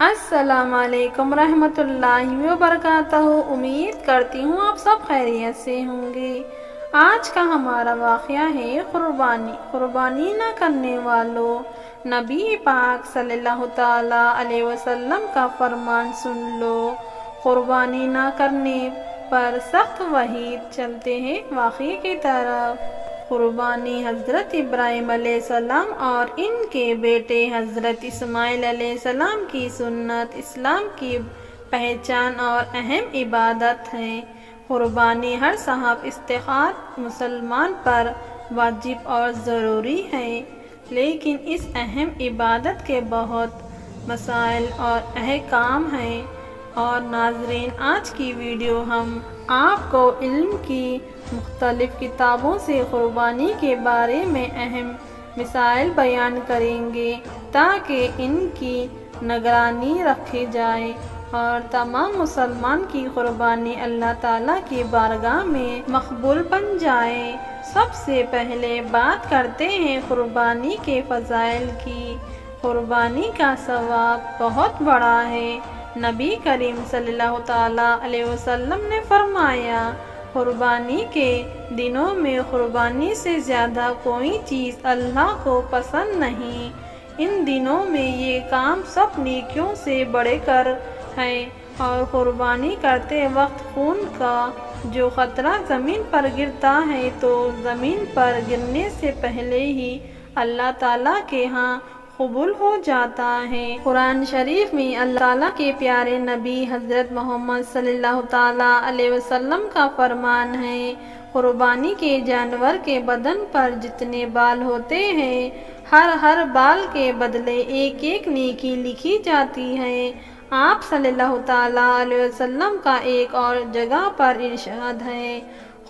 السلام علیکم رحمۃ اللہ وبرکاتہ۔ امید کرتی ہوں آپ سب خیریت سے ہوں گے۔ آج کا ہمارا واقعہ ہے قربانی نہ کرنے والوں۔ نبی پاک صلی اللہ تعالیٰ علیہ وسلم کا فرمان سن لو۔ قربانی نہ کرنے پر سخت وعید۔ چلتے ہیں واقعے کی طرف۔ قربانی حضرت ابراہیم علیہ السلام اور ان کے بیٹے حضرت اسماعیل علیہ السلام کی سنت، اسلام کی پہچان اور اہم عبادت ہے۔ قربانی ہر صاحب استطاعت مسلمان پر واجب اور ضروری ہے، لیکن اس اہم عبادت کے بہت مسائل اور احکام ہیں۔ اور ناظرین، آج کی ویڈیو ہم آپ کو علم کی مختلف کتابوں سے قربانی کے بارے میں اہم مسائل بیان کریں گے تاکہ ان کی نگرانی رکھی جائے اور تمام مسلمان کی قربانی اللہ تعالیٰ کی بارگاہ میں مقبول بن جائے۔ سب سے پہلے بات کرتے ہیں قربانی کے فضائل کی۔ قربانی کا ثواب بہت بڑا ہے۔ نبی کریم صلی اللہ تعالیٰ علیہ وسلم نے فرمایا، قربانی کے دنوں میں قربانی سے زیادہ کوئی چیز اللہ کو پسند نہیں۔ ان دنوں میں یہ کام سب نیکیوں سے بڑھ کر ہے اور قربانی کرتے وقت خون کا جو قطرہ زمین پر گرتا ہے تو زمین پر گرنے سے پہلے ہی اللہ تعالیٰ کے ہاں قبول ہو جاتا ہے۔ قرآن شریف میں اللہ تعالیٰ کے پیارے نبی حضرت محمد صلی اللہ تعالیٰ علیہ وسلم کا فرمان ہے، قربانی کے جانور کے بدن پر جتنے بال ہوتے ہیں، ہر بال کے بدلے ایک ایک نیکی لکھی جاتی ہے۔ آپ صلی اللہ تعالیٰ علیہ وسلم کا ایک اور جگہ پر ارشاد ہے،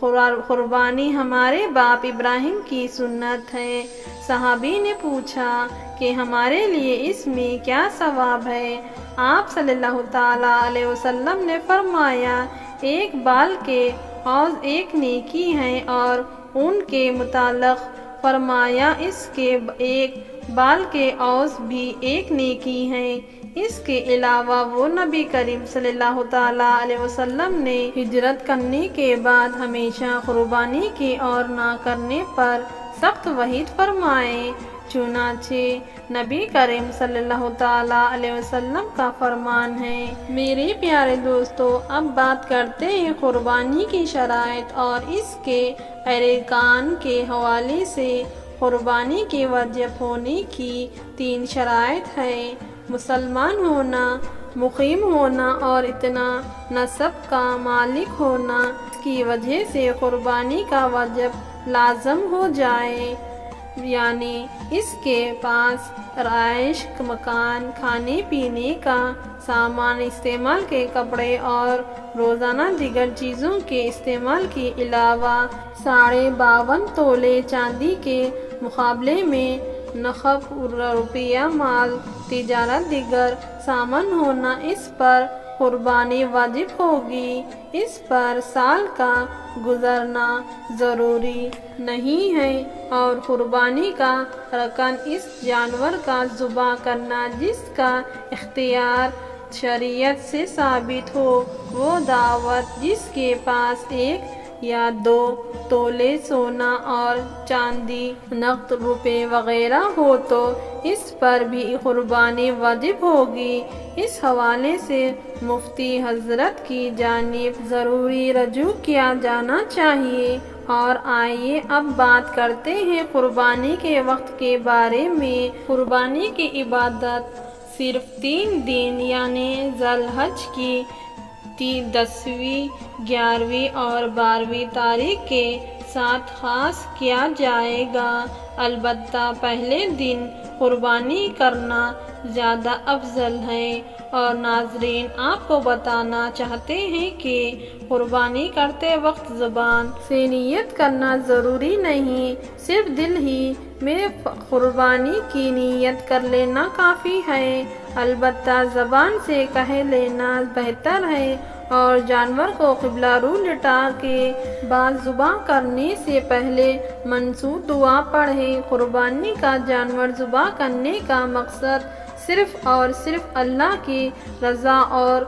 قربانی ہمارے باپ ابراہیم کی سنت ہے۔ صحابی نے پوچھا کہ ہمارے لیے اس میں کیا ثواب ہے؟ آپ صلی اللہ تعالیٰ علیہ وسلم نے فرمایا، ایک بال کے عوض ایک نیکی ہے، اور ان کے متعلق فرمایا، اس کے ایک بال کے عوض بھی ایک نیکی ہے۔ اس کے علاوہ وہ نبی کریم صلی اللہ تعالیٰ علیہ وسلم نے ہجرت کرنے کے بعد ہمیشہ قربانی کی اور نہ کرنے پر سخت وعید فرمائے۔ چنانچہ نبی کریم صلی اللہ تعالیٰ علیہ وسلم کا فرمان ہے۔ میرے پیارے دوستو، اب بات کرتے ہیں قربانی کی شرائط اور اس کے ارکان کے حوالے سے۔ قربانی کے واجب ہونے کی 3 شرائط ہیں: مسلمان ہونا، مقیم ہونا اور اتنا نصب کا مالک ہونا اس کی وجہ سے قربانی کا واجب لازم ہو جائے، یعنی اس کے پاس رہائش مکان، کھانے پینے کا سامان، استعمال کے کپڑے اور روزانہ دیگر چیزوں کے استعمال کے علاوہ 52.5 تولے چاندی کے مقابلے میں نصف روپیہ مال، تجارت دیگر سامان ہونا، اس پر قربانی واجب ہوگی۔ اس پر سال کا گزرنا ضروری نہیں ہے، اور قربانی کا رکن اس جانور کا ذبح کرنا جس کا اختیار شریعت سے ثابت ہو۔ وہ دعوت جس کے پاس 1 یا 2 تولے سونا اور چاندی، نقد روپے وغیرہ ہو تو اس پر بھی قربانی واجب ہوگی۔ اس حوالے سے مفتی حضرت کی جانب ضروری رجوع کیا جانا چاہیے۔ اور آئیے اب بات کرتے ہیں قربانی کے وقت کے بارے میں۔ قربانی کی عبادت صرف 3 دن یعنی ذی الحج کی 10ویں، 11ویں اور 12ویں تاریخ کے ساتھ خاص کیا جائے گا۔ البتہ پہلے دن قربانی کرنا زیادہ افضل ہے۔ اور ناظرین، آپ کو بتانا چاہتے ہیں کہ قربانی کرتے وقت زبان سے نیت کرنا ضروری نہیں، صرف دل ہی میں قربانی کی نیت کر لینا کافی ہے۔ البتہ زبان سے کہہ لینا بہتر ہے، اور جانور کو قبلہ رو لٹا کے بعد ذبح کرنے سے پہلے منسوب دعا پڑھیں۔ قربانی کا جانور ذبح کرنے کا مقصد صرف اور صرف اللہ کی رضا اور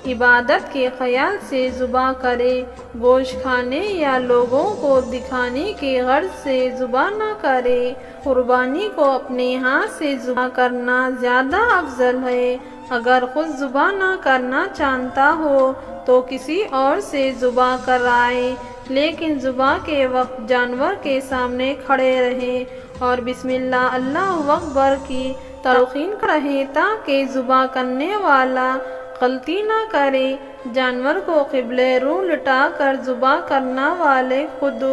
عبادت کے خیال سے ذبح کرے، گوشت کھانے یا لوگوں کو دکھانے کے غرض سے ذبح نہ کرے۔ قربانی کو اپنے ہاتھ سے ذبح کرنا زیادہ افضل ہے۔ اگر خود ذبح نہ کرنا چاہتا ہو تو کسی اور سے ذبح کرائے، لیکن ذبح کے وقت جانور کے سامنے کھڑے رہے اور بسم اللہ اللہ اکبر کی تلقین کرے تاکہ ذبح کرنے والا غلطی نہ کرے۔ جانور کو قبلے رو لٹا کر ذبح کرنے والے خود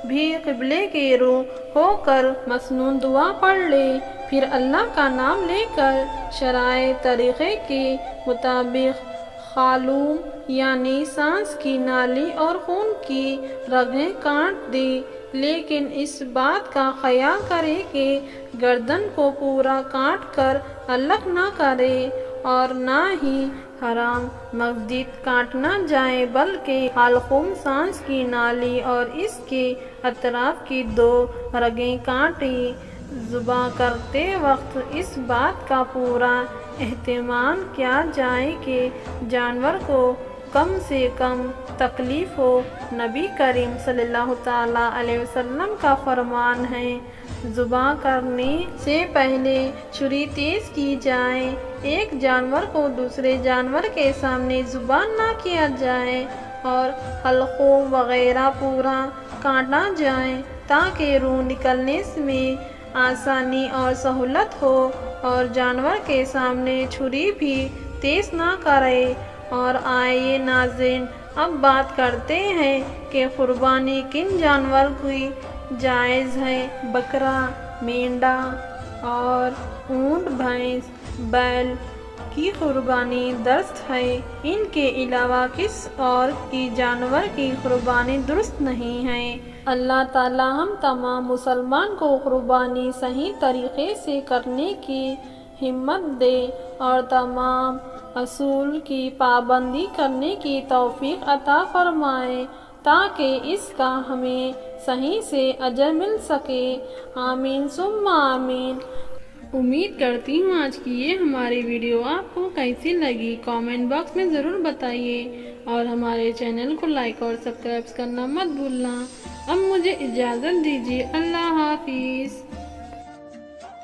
بھی قبلے کی رو ہو کر مسنون دعا پڑھ لے، پھر اللہ کا نام لے کر شرعی طریقے کے مطابق خالوم یعنی سانس کی نالی اور خون کی رگیں کاٹ دے، لیکن اس بات کا خیال کرے کہ گردن کو پورا کاٹ کر الگ نہ کرے اور نہ ہی حرام مزید کاٹنا جائے، بلکہ حلقوم سانس کی نالی اور اس کے اطراف کی 2 رگیں کاٹے۔ ذبح کرتے وقت اس بات کا پورا اہتمام کیا جائے کہ جانور کو کم سے کم تکلیف ہو۔ نبی کریم صلی اللہ تعالی علیہ وسلم کا فرمان ہے، ذبح کرنے سے پہلے چھری تیز کی جائے، ایک جانور کو دوسرے جانور کے سامنے ذبح نہ کیا جائے اور حلقوم وغیرہ پورا کاٹا جائے تاکہ روح نکلنے میں آسانی اور سہولت ہو، اور جانور کے سامنے چھری بھی تیز نہ کرے۔ اور آئیے ناظرین، اب بات کرتے ہیں کہ قربانی کن جانور کی جائز ہے۔ بکرا، مینڈا اور اونٹ، بھینس، بیل کی قربانی درست ہے، ان کے علاوہ کسی اور کی جانور کی قربانی درست نہیں ہے۔ اللہ تعالی ہم تمام مسلمان کو قربانی صحیح طریقے سے کرنے کی ہمت دے اور تمام اصول کی پابندی کرنے کی توفیق عطا فرمائے تاکہ اس کا ہمیں صحیح سے اجر مل سکے۔ آمین ثم آمین۔ امید کرتی ہوں آج کی یہ ہماری ویڈیو آپ کو کیسی لگی، کامنٹ باکس میں ضرور بتائیے اور ہمارے چینل کو لائک اور سبسکرائب کرنا مت بھولنا۔ اب مجھے اجازت دیجیے، اللہ حافظ۔